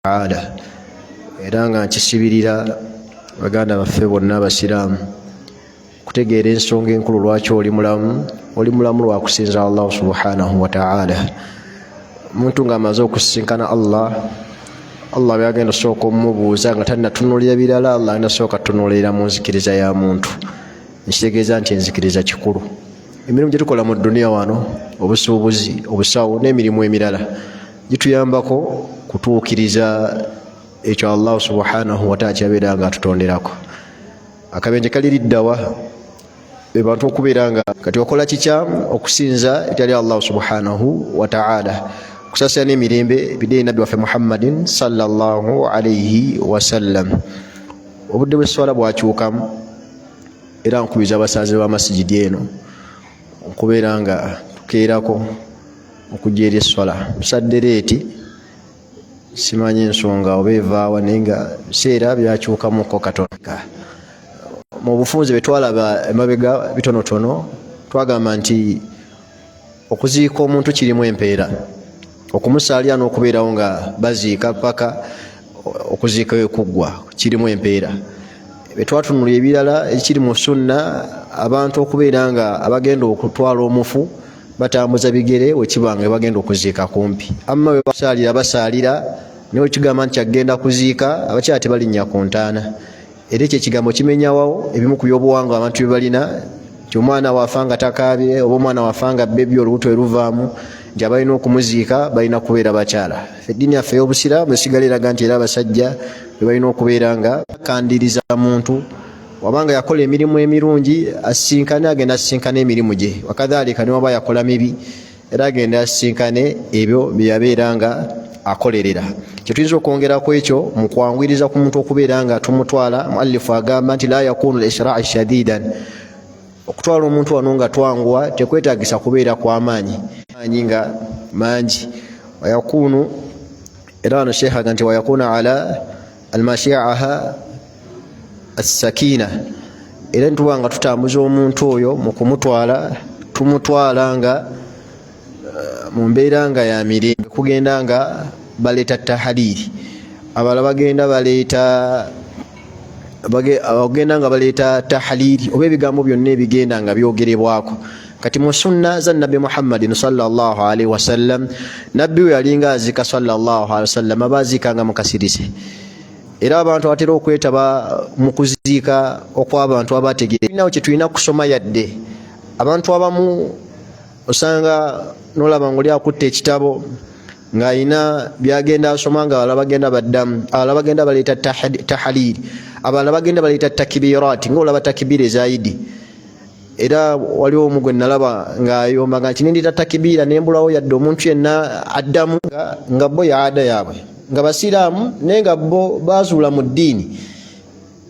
taala era nga nkisibirira baganda baffe bonna abasiraamu kutegeera ensonga enkulu lwaki oli mulamu lwa kusinza Allah subhanahu wa ta'ala. Omuntu ng'amaze okusisinkana Allah byagenda sooka omubuuza nga tannatunulira birala, Allah agenda sooka tunulira mu nzikiriza ya muntu. Nkitegeeza nti enzikiriza kikulu. Emirimu gye tukola mu duniya wano, obusuubuzi, obusawo n'emirimu emirala gituyambako kutuukiriza ekyo Allah subhanahu wa ta'ala kyabeera nga atutonderako. Akabenje kaliriddawa be bantu okubeera nga kati okola kikyamu okusinza etali Allah subhanahu wa ta'ala. Kusasira n'emirembe bidde nabbi waffe Muhammadin sallallahu alayhi wasallam. Obudde bw'esswala bwakyukamu era nkubiza abasaze b'amasigidi eno okubeera nga tukeerako okujja eri esswala. Musadde leeti simanyi ensonga oba evaawa naye nga biseera byakyukamuko katonda. Mu bufunze bwe twalaba emabega bitonotono twagamba nti okuziika omuntu kirimu empeera, okumusaalira n'okubeerawo nga baziika paka okuziika we kuggwa kirimu empeera. Bwe twatunula ebirala ekiri mu sunna abantu okubeera nga abagenda okutwala omufu batambuza bigere wekiba nga bagenda okuziika kumpi. Amma bwe basaalira naye wekigamba nti agenda kuziika abakyala tebalinnya ku ntaana. Era ekyo ekigambo kimenyawo ebimu ku byobuwangwa abantu bye balina nti omwana waafa nga takaabye oba omwana waafa nga bbebi olubuto eruvaamu nti abalina okumuziika balina kubeera bakyala. Eddiini yaffe ey'obusiraamu esigala eraga nti era abasajja be balina okubeera nga bakandiriza muntu wabanga yakola emirimu emirungi asisinkane agenda asisinkane emirimu gye, wakadhalika ne waba yakola mibi era agenda asisinkane ebyo bye yabeera nga akolerera. Kyetuyinza okwongeraku ekyo mu kwanguyiriza ku muntu okubeera nga tumutwala. Muallifu agamba nti la yakunu al-isra'i shadidan, okutwala omuntu wano nga twanguwa tekwetagisa kubeera kw'amaanyi nga mangi. Wayakunu era wano sheikh aga nti wayakuna ala almashi'aha as-sakina, era ntuba nga tutambuza omuntu oyo mu kumutwala tumutwala nga mu mbeera nga ya mirembe, kugenda nga baleeta tahaliri. Abala bagenda nga baleeta tahaliri oba ebigambo byonna ebigenda nga byogerebwako. Kati mu sunna za nabbi Muhammadin sallallahu alaihi wasallam, nabbi we yalinga azika sallallahu alaihi wasallam abazikanga mu kasirise. Era abantu abatera okwetaba mu kuziika okw'abantu abategeera nawo kye tulina kusoma yadde. Abantu abamu osanga nolaba ng'oli akutte ekitabo ng'alina byagenda asoma nga abalala bagenda baddamu, abalala bagenda baleeta tahaliri, abalala bagenda baleeta takibirati ng'olaba takibira ezaidi. Era waliwo omu gwe nalaba ng'ayomba nga kinindita takibira nembulawo yadde omuntu yenna addamu nga bo yaada yaabwe nga basiraamu naye nga bo bazuula mu ddiini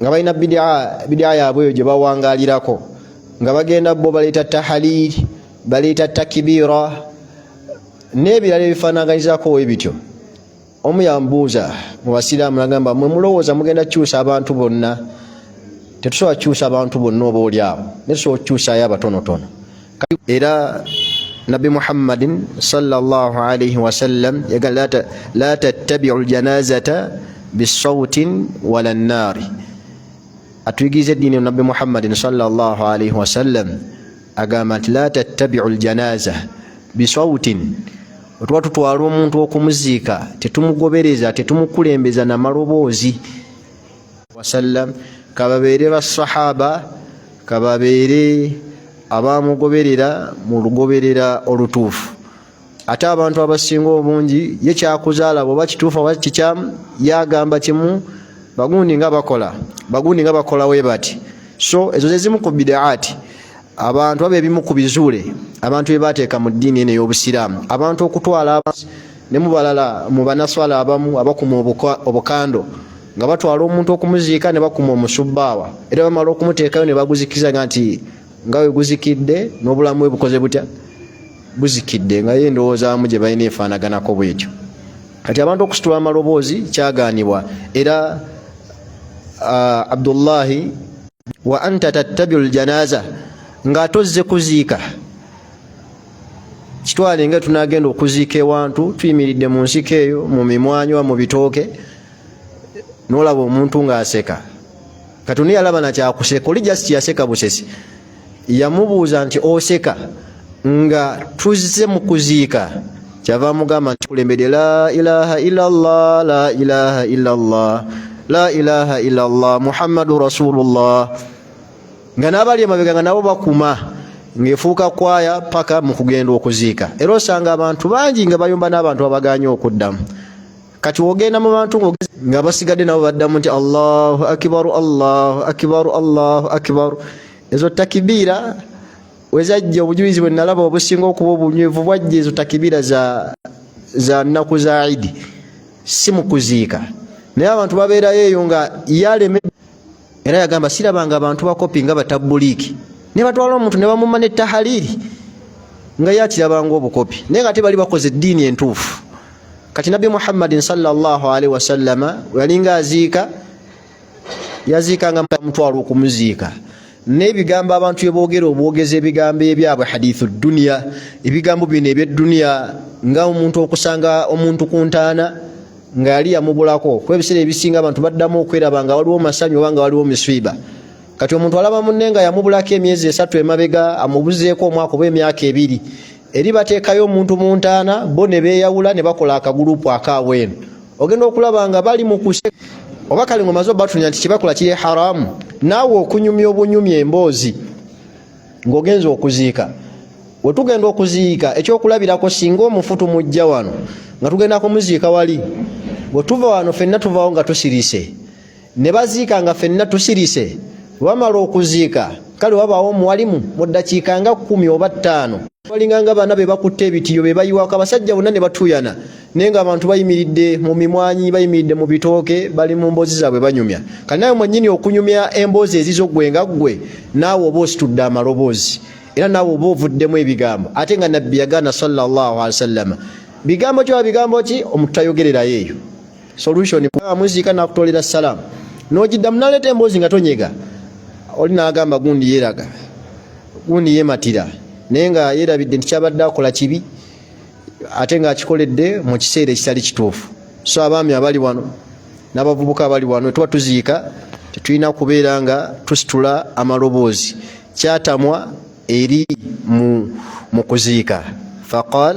nga balina bidia yaabwe eyo gye bawangaalirako nga bagenda bo baleeta tahaliri baleeta takibira n'ebirala ebifaanaganyizako ebityo. Omu yambuuza mu basiraamu nagamba, mwe mulowooza mugenda kukyusa abantu bonna? Tetusobola kukyusa abantu bonna oba oli abo, naye tusobola okukyusayo abatonotono. Era nabbi Muhammadin sallallahu alaihi wasallam yagamba la tattabi'u aljanazata bisawtin wala nnaari. Atuyigiriza eddiini nabbi Muhammadin sallallahu alaihi wasallam agamba nti la tattabi'u aljanaza bisawtin, otuba tutwala omuntu okumuziika tetumugobereza tetumukulembeza namaloboozi wasallam. Kababeere basahaba, kababeere abamugoberera mu lugoberera olutuufu. Ate abantu abasinga obungi ye kyakuzaala oba kituufu oba kikyamu yagamba kimu, bagundi nga bakola we bati. So ezo zezimu ku bidaati abantu abe ebimu ku bizuule abantu bebateeka mu ddiini eno ey'obusiraamu. Abantu okutwala ne mu balala mu banaswala abamu abakuma obukando nga batwala omuntu okumuziika ne bakuma omusubbaawa, era bamala okumuteekayo ne baguzikiza nti nga we guzikidde n'obulamu bwe bukoze butya buzikidde, nga ye endowoozaamu gye balina efaanaganako bwetyo. Kati abantu okusitula amaloboozi kyagaanibwa. Era Abdullahi wa anta tattabi'u aljanaza, nga tozze kuziika kitwale nga tunagenda okuziika ewantu tuyimiridde mu nsiko eyo mu mimwanyo mu bitooke n'olaba omuntu ng'aseka katuni yalaba nakyakuseka oli just yaseka busesi yamubuuza nti oseka nga tuzze mu kuziika kyava mugamba nti kulembedde la ilaha illallah la ilaha illallah la ilaha illallah muhammadu rasulullah nga n'abali emabega nga nabo bakuma ng'efuuka kwaya paka mu kugenda okuziika era osanga abantu bangi nga bayomba n'abantu abaganye okuddamu kati wogenda mu bantu nga basigadde nabo baddamu nti allahu akibaru allahu akibaru allahu akibaru ezo takibira wezajja obujulizi bwe nalaba obusinga okuba obunywevu bwajja ezo takibira za nnaku za idi si mu kuziika naye abantu babeerayo eyo nga yaleme era yagamba sirabanga abantu bakopi nga batabuliiki ne batwala omuntu ne bamumma ne tahaliri nga yakirabanga obukopi naye nga tebali bakoze eddiini entuufu kati nabbi muhammadin sallallahu alaihi wasallama yalinga aziika yaziikanga mutwala okumuziika n'ebigambo abantu byeboogera obwogezi ebigambo ebyabwe hadithu dunya ebigambo bino ebyedduniya nga omuntu okusanga omuntu ku ntaana nga yali yamubulako kwebiseera ebisinga abantu baddamu okweraba nga waliwo masanyu oba nga waliwo miswiba kati omuntu alaba munne nga yamubulako emyezi 3 emabega amubuzeeko omwaka oba emyaka 2 eri bateekayo omuntu mu ntaana bo ne beeyawula ne bakola akagurupu akaaweno ogenda okulaba nga bali mu kuseka oba kale ngomaze obatunya nti kibakola kiri haramu naawe okunyumya obunyumya emboozi ng'ogenza okuziika we tugenda okuziika ekyokulabirako singa omufu tumujja wano nga tugenda kumuziika wali bwe tuva wano fenna tuvawo nga tusirise ne baziika nga fenna tusirise wamala okuziika kale wabaawo omuwalimu mu ddakiika nga 10 oba 5 balinganga bana be bakutte ebitiyo be bayiwako abasajja bonna ne batuyana naye nga abantu bayimiridde mu mimwanyi bayimiridde mu bitooke bali mu mboozi zaabwe banyumya kati nawe mwennyini okunyumya emboozi ezizo gwe nga ggwe naawe oba ositudde amaloboozi era naawe oba ovuddemu ebigambo ate nga nabbi yagaana sallallahu alaihi wasallam bigambo kyoba bigambo ki omuntu tayogererayo eyo solution muziika nakutolera salaamu n'ogiddamu naleeta emboozi nga tonyega oli n'agamba gundi yeeraga gundi yeematira naye nga yeerabidde nti kyabadde akola kibi ate nga akikoledde mu kiseera ekitali kituufu so abaami abali wano n'abavubuka abali wano tuba tuziika tetulina kubeera nga tusitula amaloboozi kyatamwa eri mu kuziika faqal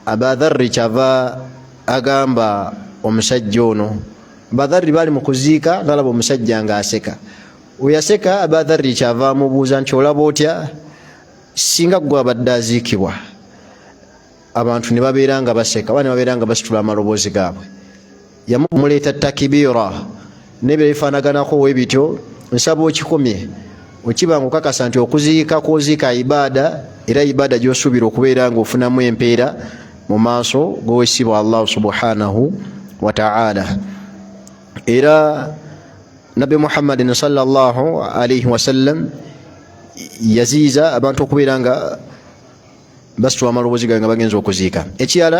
abadharri kyava agamba omusajja ono abadharri bali mu kuziika nalaba omusajja nga aseka weyaseka abadharri kyava amubuuza nti olaba otya singa gwe abadde aziikibwa abantu ne babeera nga baseka oba ne babeera nga basitula amaloboozi gaabwe yamuleeta takibira nebyo bifaanaganako webityo nsaba okikomye okibanga okakasa nti okuziika kwoziika ibaada era ibaada gyosuubira okubeera nga ofunamu empeera mu maaso g'owesibwa allahu subhanahu wa ta'ala era nabbi muhammadin sallallahu alaihi wasallam yaziiza abantu okubeera nga basitula amaloboozi gaabwe nga bagenza okuziika ekirala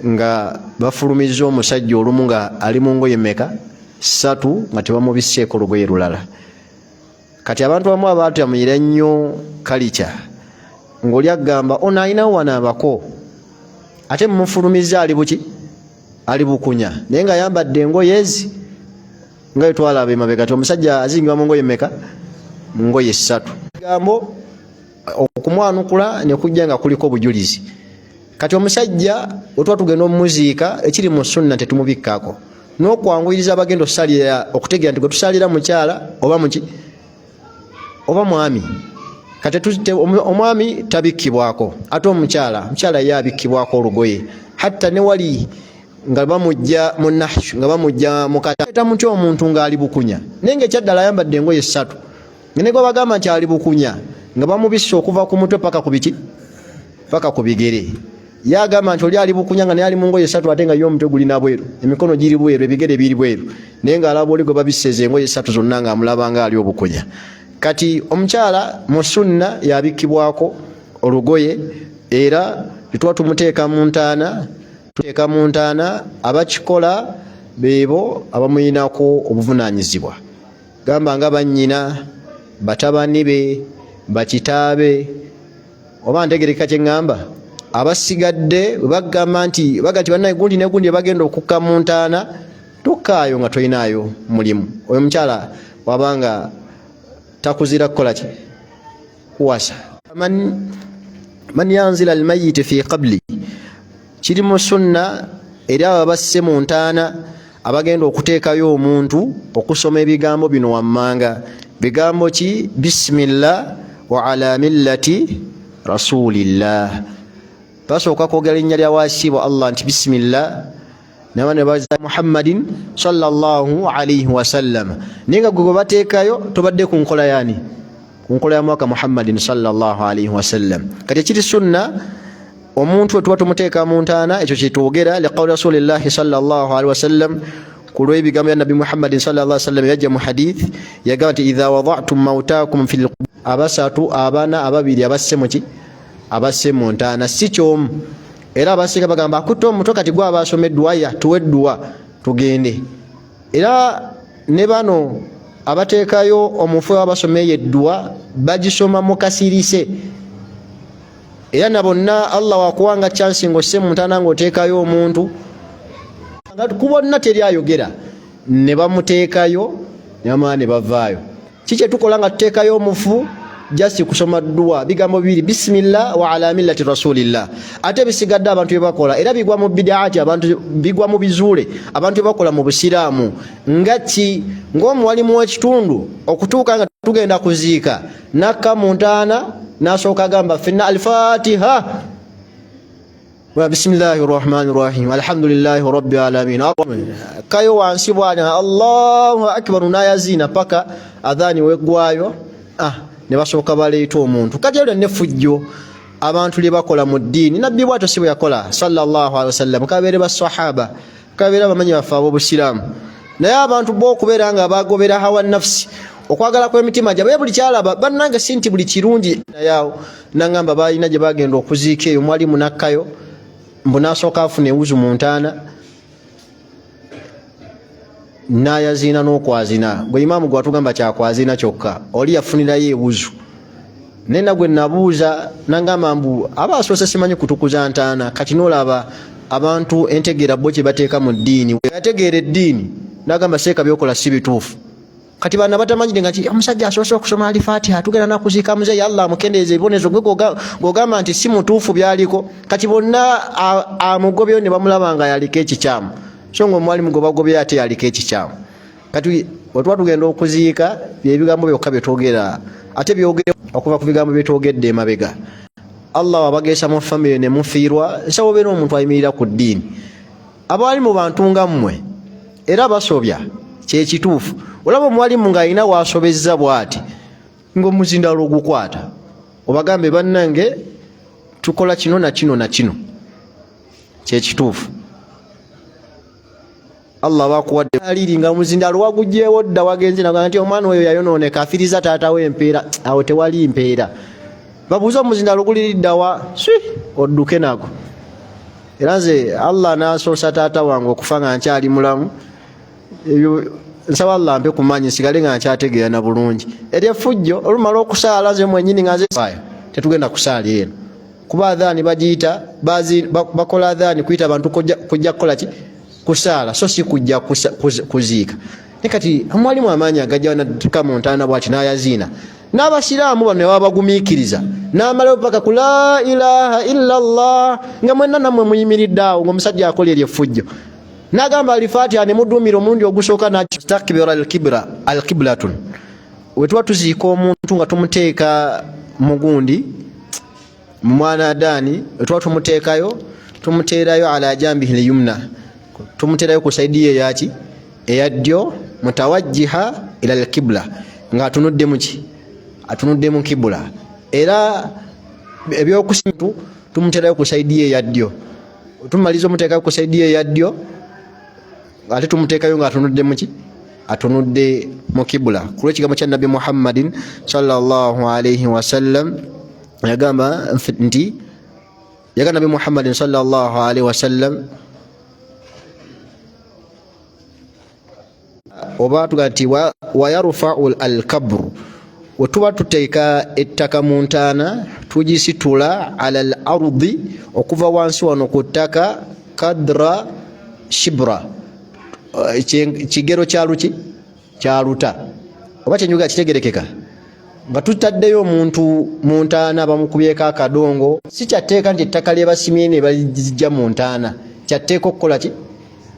nga bafulumizza omusajja olumu nga ali mu ngoye mmeka 3 nga tebamubisseeko lugoye lulala kati abantu bamu abatamuyira nnyo kalica ng'oli agamba ono alinawo wanaabako ate mumufulumizza ali buki ali bukunya naye nga ayambadde engoye ezi nga etwalaba emabega ti omusajja azingibwa mu ngoye mmeka mu ngoye 3 gambo okumwanukula ne kujja nga kuliko obujulizi kati omusajja wetwa tugenda omumuziika ekiri mu sunna tetumubikkaako n'okwanguyiriza abagenda okusalira okutegeera nti gwe tusalira mukyala oba muki oba mwami kati omwami tabikkibwako ate omukyala ye abikkibwako olugoye hatta ne wali nga bamujja mu nahshu nga bamujja mu kata mutya omuntu ng'ali bukunya naye ng'ekyaddala ayambadde engoye 3 ngene gwe bagamba nti ali bukunya nga bamubisse okuva ku mutwe paka ku biki paka ku bigere yagamba nti oli ali bukunya nga naye ali mu ngoye 3 ate nga ye omutwe gulina bweru emikono giri bweru ebigere biri bweru naye ng'alaba oli gwe babisseze engoye 3 zonna nga amulaba nga ali obukunya kati omukyala mu sunna yabikkibwako olugoye era tetwa tumuteeka mu ntaana abakikola beebo abamuyinako obuvunaanyizibwa gamba nga bannyina batabani be bakitaabe oba ntegereka kye ngamba abasigadde bagamba nti bagati bannaye gundi ne gundi bagenda okukka mu ntaana tokkaayo nga toyinaayo mulimu. Oyo mukyala wabanga takuzira kukola ki kuwasa. Man yanzila almayiti fi qabli, kiri mu sunna eri abo basse mu ntaana abagenda okuteekayo omuntu okusoma ebigambo bino wammanga. Bigambo ki? Bismillah wa ala millati rasulillah. Basooka kwogera linnya lya waasiibwa Allah nti bismillah nawa ne baza Muhammadin sallallahu alayhi wasallam. Ninga gwe bateekayo tobadde ku nkola yani ku nkola ya mwaka Muhammadin sallallahu alayhi wasallam. Kati kiri sunna omuntu tuba tumuteeka mu ntaana ekyo kitwogera liqawli rasulillahi sallallahu alayhi wasallam kulwe bigambo ya nabi Muhammadin sallallahu alayhi wasallam yajja mu hadith yagamba nti idha wada'tum mautakum fil abasatu abana ababiri abasse mu ki abasse mu ntaana si kyomu. Era abasika bagamba akuto omuto kati gwa abasomeddwa ya tuwe dduwa tugende. Era ne bano abateekayo omufu abasomeye eddwa bagisoma mukasirise. Era nabonna Allah wakuwanga chance ng'osse mu ntaana ng'oteekayo omuntu kubonna teri ayogera ne bamuteekayo nyama ne bavaayo. Kiki tukola nga tuteekayo omufu just kusoma dua bigambo bibiri bismillah wa ala millati rasulillah. Ate bisigadde abantu bebakola era bigwa mu bid'ati, abantu bigwa mu bizule, abantu bebakola mu busiraamu ngaki ng'omuwalimu w'ekitundu okutuuka nga tugenda kuziika nakka mu ntaana nasooka gamba finna al-fatiha wa bismillahir rahmanir rahim alhamdulillahi rabbil alamin kayo wansi bwana Allahu akbar nayazina paka adhani wegwayo ne basooka baleeta omuntu. Kati era ne fujjo abantu lye bakola mu ddiini nabbi bwato si bwe yakola sallallahu alaihi wasallam. Kabeere basahaba kabeera bamanyi bafa ab'obusiraamu naye abantu b'okubeera nga bagobera hawa nafsi okwagala kw'emitima gyabwe buli kyalaba bannange si nti buli kirungi nayawo nangamba balina gye bagenda okuziika eyo mwalimu nakkayo mbu nasooka afuna ewuzu mu ntaana nayazina n'okwazina. Gwe imaamu gwe watugamba kyakwazina kyokka oli yafunirayo ewuzu. Nena gwe nabuuza nangamba mbu abasoose simanyi kutukuza ntaana kati n'olaba abantu entegeera bo kye bateeka mu ddiini yategeera eddiini nagamba seeka byokola si bituufu. Kati bana batamanyire nga omusajja asoose okusoma al-Fatiha tugenda nakuziika muzeeyi Allah amukendeeza ebibonezo gwe gogamba nti si mutuufu byaliko. Kati bonna amugobyeyo ne bamulaba nga yaliko ekikyamu so nga omwalimu gwe bagobye ate yaliko ekikyamu. Kati wetuba tugenda okuziika byebigambo byokka byetwogera ate byogere okuva ku bigambo byetwogedde emabega. Allah wabageesa mu famire ne mufiirwa nsawo beera omuntu ayimirira ku ddiini. Abaali mu bantu nga mmwe era basobya kyekituufu. Olaba omwalimu ng'alina waasobezza bw'ati ng'omuzindalo ogukwata obagambe bannange tukola kino na kino na kino kyekituufu. Allah bakuwadde aliri nga omuzindalo wagugyewo dda wagenze naga nti omwana oyo yayonooneka afiriza taata we empeera. Awo tewali mpeera. Babuuza omuzindalo guliriddawa odduke nago. Era nze Allah n'asoosa taata wange okufa nga nkyali mulamu nsaba Allah ampe kumanyi nsigale nga nkyategeera na bulungi. Eryeffujjo olumala okusaala nze mwennyini nga nze tetugenda kusaala eno kuba adhaani bagiyita bakola adhaani kuyita abantu kujja kukola ki kusaala so si kujja kuziika. Ne kati omwalimu amaanyi agajja natuka mu ntaana bwati n'ayaziina n'abasiraamu bano ne babagumiikiriza n'amalayo paka ku la ilaha illa Allah nga mwenna nammwe muyimiridde awo ng'omusajja akola eryeffujjo nagamba al-Fatiha ne muduumira omulundi ogusooka nastakbira al-qiblatun. We tuba tuziika omuntu nga tumuteeka mugundi mu mwanadaani we tuba tumuteekayo tumuteerayo ala jambihi al-yumna tumuteerayo ku saidi ye yaki eya ddyo mutawajjiha ila al-qibla nga atunudde muki atunudde mu kibula. Era ebyokusintu tumuteerayo ku saidi ye ya ddyo tumaliza omuteekayo ku saidi ye ya ddyo ate tumuteekayo nga atunudde muki atunudde mu kibula. Ku lw'ekigambo kya Nabi Muhammadin sallallahu alayhi wasallam yagamba nti yagamba Nabi Muhammadin sallallahu alayhi wasallam oba tuga nti wa yarfa'u al-kabru we tuba tuteeka ettaka mu ntaana tugisitula ala al-ardi okuva wansi wano ku ttaka kadra shibra kigero kyaluki kyaluta oba kyenjuga kitegerekeka nga tutaddeyo omuntu mu ntaana bamukubyeko akadongo si kyatteeka nti ettaka lyebasimye ne balijja mu ntaana kyatteeka okukola ki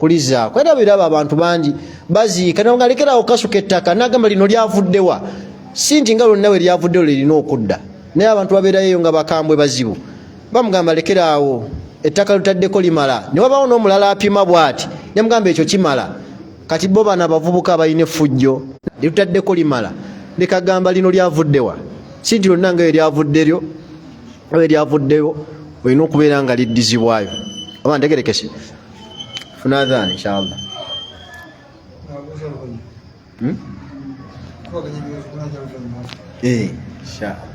kulizaako era biraba abantu bangi baziika nawe nga lekerawo kasuka ettaka nagamba lino lyavuddewa si nti nga lonna we lyavuddewo lirina okudda naye abantu babeerayo nga bakambwe bazibu bamugamba lekeraawo ettaka lutaddeko limala ne wabawo n'omulala apima bw'ati nemugamba ekyo kimala kati bo bana abavubuka balina effujjo litutaddeko limala lekagamba lino lyavuddewa si nti lonna nga eryavudderyo eryavuddeyo olina okubeera nga liddizibwayo oba ntegerekese funa adhan inshallah inshallah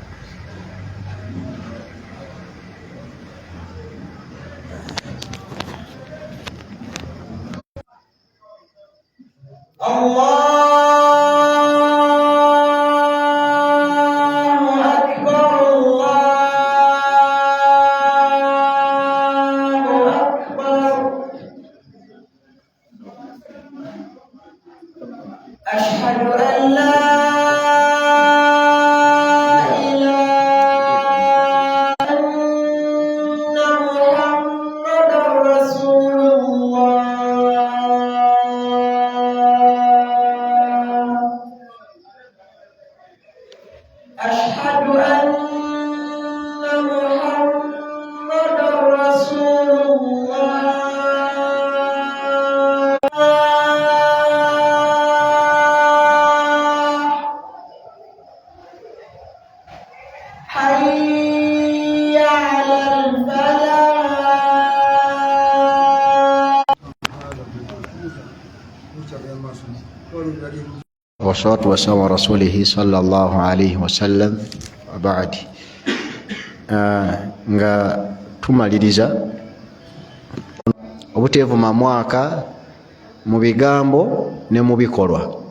wassalatu wassalamu ala rasulihi sallallahu alaihi wasallam wabadi. Nga tumaliriza obuteevuma mwaka mu bigambo ne mu bikolwa.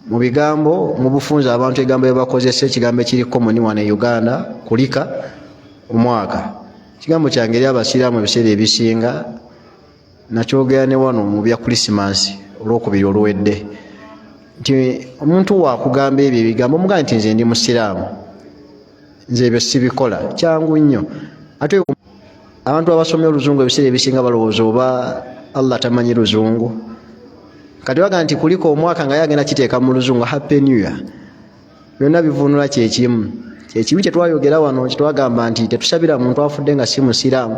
Mu bigambo mu bufunza abantu egambo ebakozesa ekigambo ekiriko muni wane Uganda kulika omwaka kigambo kyange eri abasiraamu ebiseera ebisinga nakyogera ne wano mu bya Christmas olwokubiri oluwedde nti omuntu wakugamba ebyo ebigambo mugambe nti nze ndi musiraamu nze ebyo sibikola kyangu nnyo ate abantu abasomye oluzungu ebiseera ebisinga balowooza oba Allah tamanyi luzungu kati baga nti kuliko omwaka nga yagenda kiteeka mu luzungu happy new year byonna bivunula kyekimu kyekibi kyetwayogera wano kyetwagamba nti tetusabira muntu afudde nga si musiraamu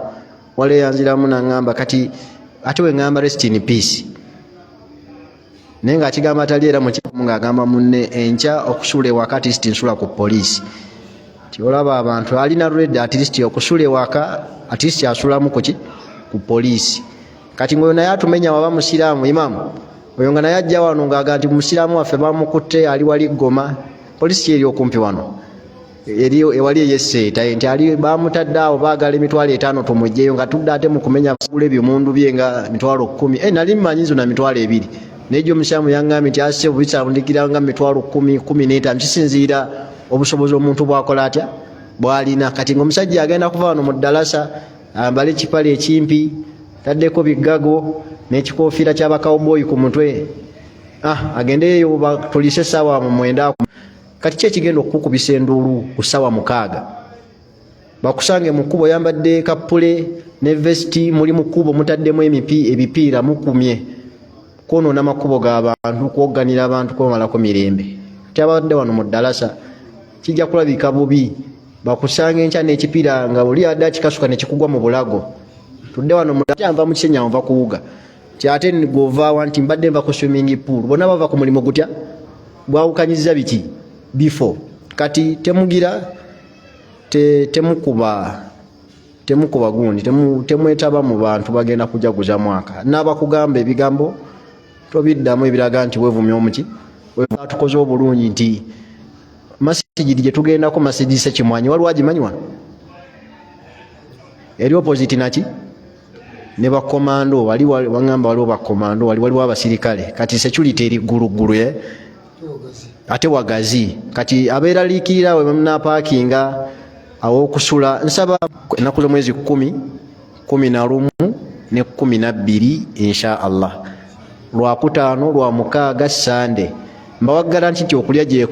waleeyanziramu nangamba kati ate we ngamba rest in peace naye nga akigamba atali era mukimu ng'agamba munne enkya okusula ewaka at least nsula ku poliisi ti olaba abantu alina red at least okusula ewaka at least asulamu kuki ku poliisi kati ngoyo naye atumenya waba musiraamu imamu oyo nga naye ajja wano ng'aga nti musiraamu waffe bamukutte ali wali Goma poliisi eri okumpi wano eri ewali eyeseeta nti ali bamutadde awo baagala emitwalo 5 tumugjeyo nga tudde ate mu kumenya kugula ebyomundu bye nga mitwalo 10 nali mmanyizo na mitwalo 2 n'egyo omusiraamu yangambye nti ase obisabundikira nga mitwalo 10-15 kisinziira obusobozi omuntu bwakola atya bwalina kati ng'omusajja agenda kuva wano mu ddalasa ambale ekipale ekimpi taddeko bigago n'ekikofiira ky'abakawboyi ku mutwe agendeyo batulise essaawa mu 9 kati ki ekigenda okukukubisa enduulu ku ssaawa 6 bakusange mu kkubo yambadde kapule ne vesti muli mu kkubo mutaddemu ebipiira mukumye kwonoona amakubo g'abantu kwogganira abantu kwemalako mirembe kyabadde wano mu ddalasa kijja kulabika bubi bakusange enkya n'ekipiira nga oli adde akikasuka ne kikugwa mu bulago tudde wano mukyava mu Kenya nva kuwuga kyate govaawa nti mbadde nva ku swimming pool bonna bava ku mulimu gutya gwawukanyiza biki before kati temugira temukuba gundi temwetaba mu bantu bagenda kujaguza mwaka n'abakugamba ebigambo tobiddamu ebiraga nti wevumye omuki tukoze obulungi nti masijidi gye tugendako masijidi Sekimwanyi waliwo agimanyiwa eri opposite naki ne bakomando wali wangamba waliwo bakomando waliwo abasirikale kati security eri gulugulu ate wagazi kati abeera liikirira we muna parkinga awokusula nsaba ennaku z'omwezi 10, 11 ne 12 insha Allah, lwakutaano lwa mukaaga Sande. Mbawagala nti okulya gye